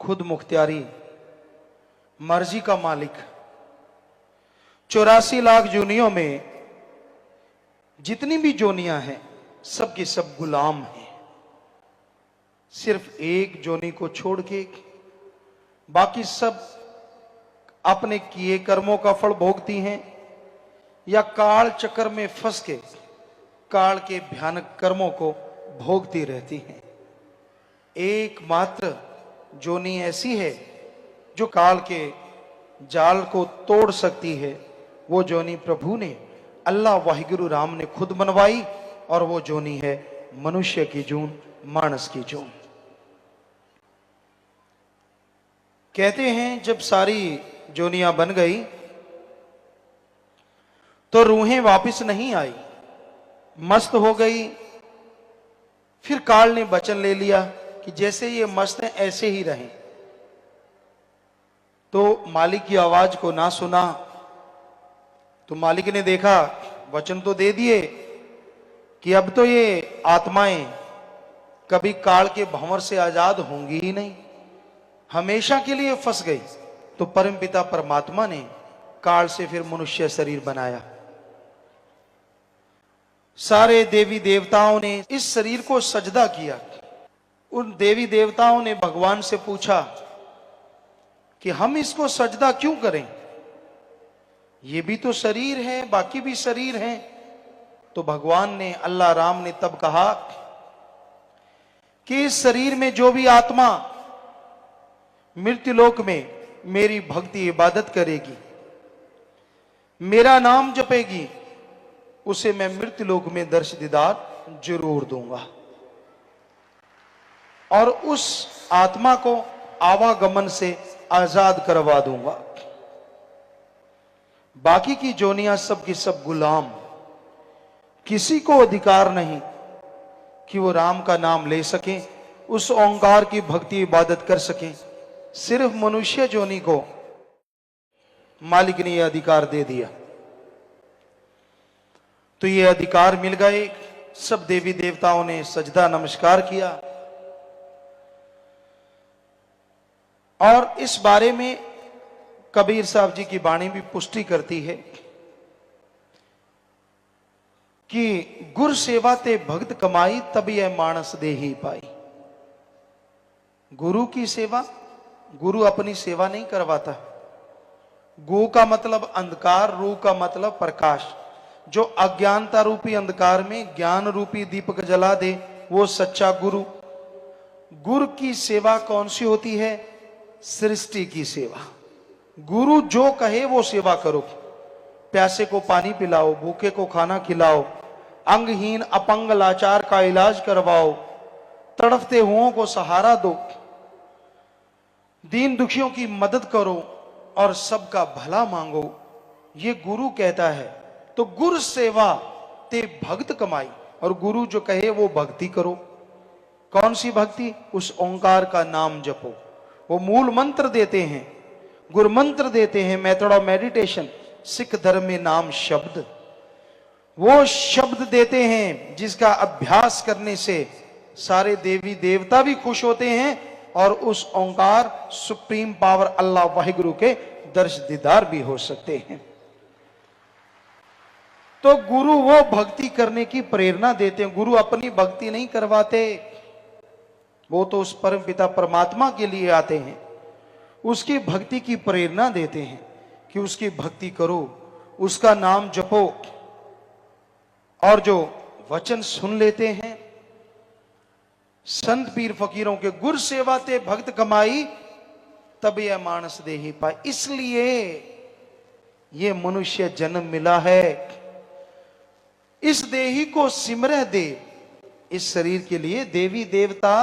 खुद मुख्तियारी, मर्जी का मालिक। 84 लाख जोनियों में जितनी भी जोनियां हैं सब की सब गुलाम हैं। सिर्फ एक जोनी को छोड़ के बाकी सब अपने किए कर्मों का फल भोगती हैं या काल चक्कर में फंस के काल के भयानक कर्मों को भोगती रहती हैं। एकमात्र जोनी ऐसी है जो काल के जाल को तोड़ सकती है। वो जोनी प्रभु ने, अल्लाह वाहिगुरु राम ने खुद बनवाई, और वो जोनी है मनुष्य की जून, मानस की जून। कहते हैं जब सारी जोनियां बन गई तो रूहें वापस नहीं आई, मस्त हो गई। फिर काल ने वचन ले लिया कि जैसे ये मस्त हैं ऐसे ही रहें। तो मालिक की आवाज को ना सुना तो मालिक ने देखा, वचन तो दे दिए कि अब तो ये आत्माएं कभी काल के भंवर से आजाद होंगी ही नहीं, हमेशा के लिए फंस गई। तो परमपिता परमात्मा ने काल से फिर मनुष्य शरीर बनाया। सारे देवी देवताओं ने इस शरीर को सजदा किया। उन देवी देवताओं ने भगवान से पूछा कि हम इसको सजदा क्यों करें, ये भी तो शरीर है, बाकी भी शरीर हैं। तो भगवान ने, अल्लाह राम ने तब कहा कि इस शरीर में जो भी आत्मा मृत्युलोक में मेरी भक्ति इबादत करेगी, मेरा नाम जपेगी, उसे मैं मृत्युलोक में दर्श दीदार जरूर दूंगा और उस आत्मा को आवागमन से आजाद करवा दूंगा। बाकी की जोनियां सब की सब गुलाम, किसी को अधिकार नहीं कि वो राम का नाम ले सकें, उस ओंकार की भक्ति इबादत कर सकें। सिर्फ मनुष्य जोनी को मालिक ने यह अधिकार दे दिया। तो ये अधिकार मिल गए। सब देवी देवताओं ने सजदा नमस्कार किया। और इस बारे में कबीर साहब जी की वाणी भी पुष्टि करती है कि गुर सेवा ते भक्त कमाई, तभी यह मानस दे ही पाई। गुरु की सेवा, गुरु अपनी सेवा नहीं करवाता। गु का मतलब अंधकार, रू का मतलब प्रकाश। जो अज्ञानता रूपी अंधकार में ज्ञान रूपी दीपक जला दे, वो सच्चा गुरु। गुरु की सेवा कौन सी होती है? सृष्टि की सेवा। गुरु जो कहे वो सेवा करो। प्यासे को पानी पिलाओ, भूखे को खाना खिलाओ, अंगहीन अपंग लाचार का इलाज करवाओ, तड़फते हुओं को सहारा दो, दीन दुखियों की मदद करो और सबका भला मांगो, ये गुरु कहता है। तो गुरु सेवा ते भक्त कमाई, और गुरु जो कहे वो भक्ति करो। कौन सी भक्ति? उस ओंकार का नाम जपो। वो मूल मंत्र देते हैं, गुरु मंत्र देते हैं, मेथड ऑफ मेडिटेशन, सिख धर्म में नाम शब्द। वो शब्द देते हैं जिसका अभ्यास करने से सारे देवी देवता भी खुश होते हैं और उस ओंकार सुप्रीम पावर अल्लाह वाहिगुरु के दर्श दीदार भी हो सकते हैं। तो गुरु वो भक्ति करने की प्रेरणा देते हैं। गुरु अपनी भक्ति नहीं करवाते, वो तो उस परम पिता परमात्मा के लिए आते हैं, उसकी भक्ति की प्रेरणा देते हैं कि उसकी भक्ति करो, उसका नाम जपो। और जो वचन सुन लेते हैं संत पीर फकीरों के, गुर सेवा ते भक्त कमाई, तब यह मानस दे ही पाए। इसलिए ये मनुष्य जन्म मिला है। इस देही को सिमरह दे। इस शरीर के लिए देवी देवता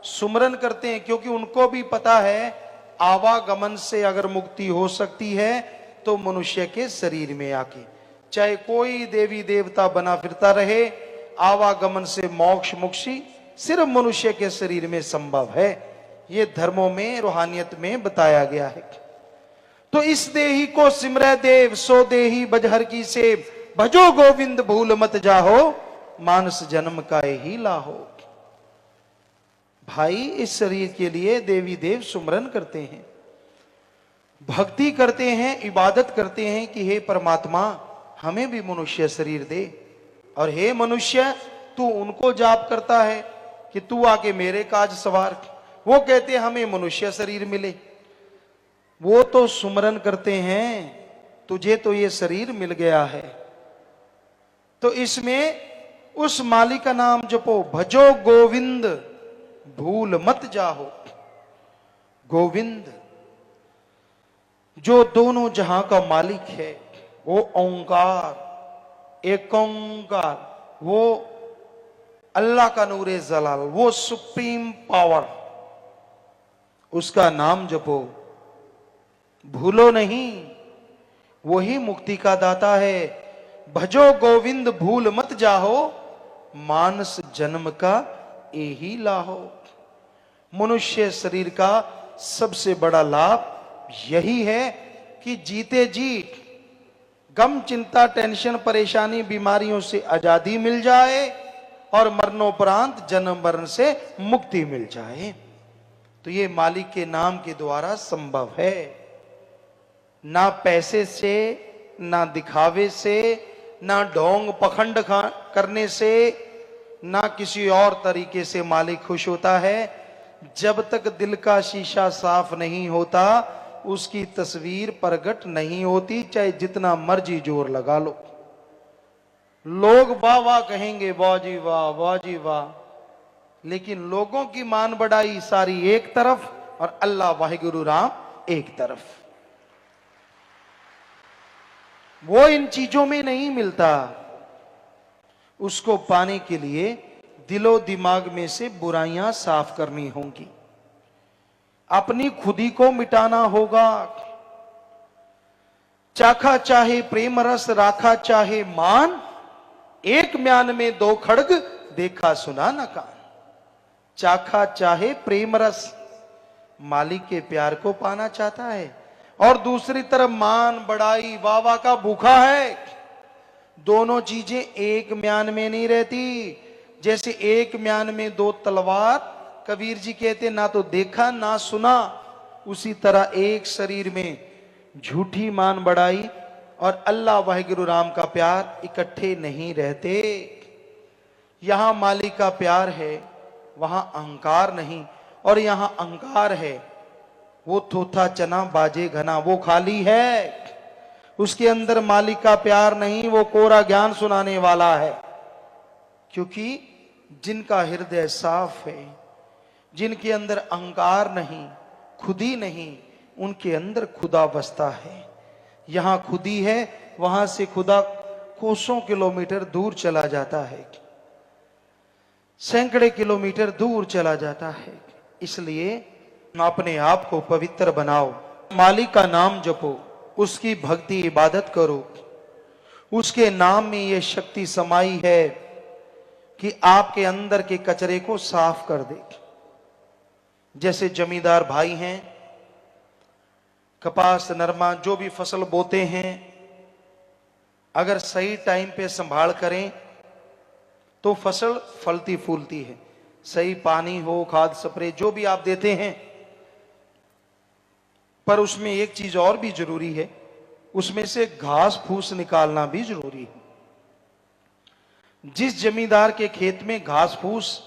सुमरन करते हैं, क्योंकि उनको भी पता है आवागमन से अगर मुक्ति हो सकती है तो मनुष्य के शरीर में आके, चाहे कोई देवी देवता बना फिरता रहे, आवागमन से मोक्ष मुक्ति सिर्फ मनुष्य के शरीर में संभव है। ये धर्मों में, रूहानियत में बताया गया है। तो इस देही को सिमरह देव, सो देही बजहर की सेव, भजो गोविंद भूल मत जाहो, मानस जन्म का ही लाहो। भाई इस शरीर के लिए देवी देव सुमरन करते हैं, भक्ति करते हैं, इबादत करते हैं कि हे परमात्मा हमें भी मनुष्य शरीर दे। और हे मनुष्य तू उनको जाप करता है कि तू आके मेरे काज सवार। वो कहते हमें मनुष्य शरीर मिले। वो तो सुमरन करते हैं, तुझे तो ये शरीर मिल गया है, तो इसमें उस मालिक का नाम जपो। भजो गोविंद भूल मत जाहो। गोविंद जो दोनों जहां का मालिक है, वो ओंकार, एक ओंकार, वो अल्लाह का नूरे जलाल, वो सुप्रीम पावर, उसका नाम जपो, भूलो नहीं। वही मुक्ति का दाता है। भजो गोविंद भूल मत जाहो, मानस जन्म का यही लाहो। मनुष्य शरीर का सबसे बड़ा लाभ यही है कि जीते जी गम चिंता टेंशन परेशानी बीमारियों से आजादी मिल जाए और मरणोपरांत जन्म मरण से मुक्ति मिल जाए। तो ये मालिक के नाम के द्वारा संभव है। ना पैसे से, ना दिखावे से, ना ढोंग पखंड करने से, ना किसी और तरीके से मालिक खुश होता है। जब तक दिल का शीशा साफ नहीं होता उसकी तस्वीर प्रकट नहीं होती, चाहे जितना मर्जी जोर लगा लो। लोग वाह वाह कहेंगे, वाह जी वाह, वाह जी वाह, लेकिन लोगों की मान बढ़ाई सारी एक तरफ और अल्लाह वाहिगुरु राम एक तरफ। वो इन चीजों में नहीं मिलता। उसको पाने के लिए दिलो दिमाग में से बुराइयां साफ करनी होंगी, अपनी खुदी को मिटाना होगा। चाखा चाहे प्रेम रस, राखा चाहे मान, एक म्यान में दो खड़ग, देखा सुना न कान। चाखा चाहे प्रेम रस, मालिक के प्यार को पाना चाहता है, और दूसरी तरफ मान बड़ाई वावा का भूखा है। दोनों चीजें एक म्यान में नहीं रहती। जैसे एक म्यान में दो तलवार, कबीर जी कहते ना तो देखा ना सुना, उसी तरह एक शरीर में झूठी मान बढ़ाई और अल्लाह वाहिगुरु राम का प्यार इकट्ठे नहीं रहते। यहां मालिक का प्यार है, वहां अहंकार नहीं, और यहां अहंकार है वो थोथा चना बाजे घना, वो खाली है, उसके अंदर मालिक का प्यार नहीं, वो कोरा ज्ञान सुनाने वाला है। क्योंकि जिनका हृदय साफ है, जिनके अंदर अहंकार नहीं, खुदी नहीं, उनके अंदर खुदा बसता है। यहां खुदी है, वहां से खुदा कोसों किलोमीटर दूर चला जाता है, सैकड़े किलोमीटर दूर चला जाता है। इसलिए अपने आप को पवित्र बनाओ, मालिक का नाम जपो, उसकी भक्ति इबादत करो। उसके नाम में यह शक्ति समाई है कि आपके अंदर के कचरे को साफ कर दे। जैसे जमींदार भाई हैं, कपास नरमा जो भी फसल बोते हैं, अगर सही टाइम पे संभाल करें तो फसल फलती फूलती है। सही पानी हो, खाद स्प्रे जो भी आप देते हैं, पर उसमें एक चीज और भी जरूरी है, उसमें से घास फूस निकालना भी जरूरी है। जिस जमींदार के खेत में घास फूस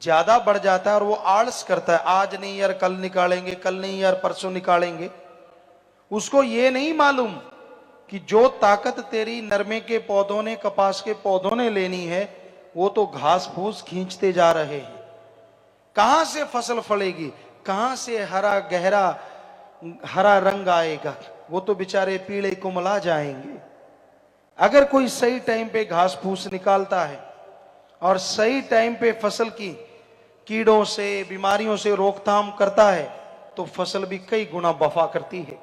ज्यादा बढ़ जाता है और वो आलस करता है, आज नहीं यार कल निकालेंगे, कल नहीं यार परसों निकालेंगे, उसको ये नहीं मालूम कि जो ताकत तेरी नरमे के पौधों ने, कपास के पौधों ने लेनी है, वो तो घास फूस खींचते जा रहे हैं। कहां से फसल फलेगी, कहां से हरा गहरा हरा रंग आएगा, वो तो बेचारे पीले कुमला जाएंगे। अगर कोई सही टाइम पे घास फूस निकालता है और सही टाइम पे फसल की कीड़ों से, बीमारियों से रोकथाम करता है, तो फसल भी कई गुना वफा करती है।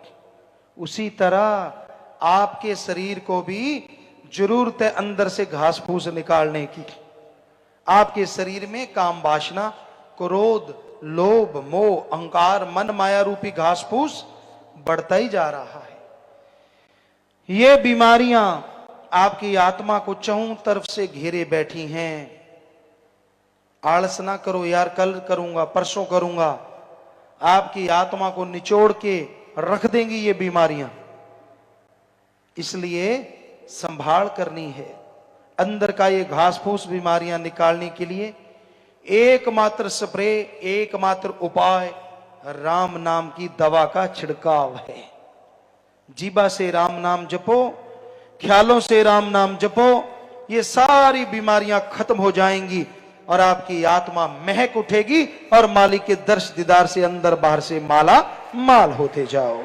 उसी तरह आपके शरीर को भी जरूरत है अंदर से घास फूस निकालने की। आपके शरीर में काम वासना, क्रोध, लोभ, मोह, अहंकार, मन माया रूपी घास फूस बढ़ता ही जा रहा है। ये बीमारियां आपकी आत्मा को चौं तरफ से घेरे बैठी हैं। आलस ना करो यार, कल करूंगा, परसों करूंगा। आपकी आत्मा को निचोड़ के रख देंगी ये बीमारियां। इसलिए संभाल करनी है। अंदर का ये घास फूस बीमारियां निकालने के लिए एकमात्र स्प्रे, एकमात्र उपाय राम नाम की दवा का छिड़काव है। जीभा से राम नाम जपो, ख्यालों से राम नाम जपो, ये सारी बीमारियां खत्म हो जाएंगी और आपकी आत्मा महक उठेगी और मालिक के दर्श दीदार से अंदर बाहर से माला माल होते जाओ।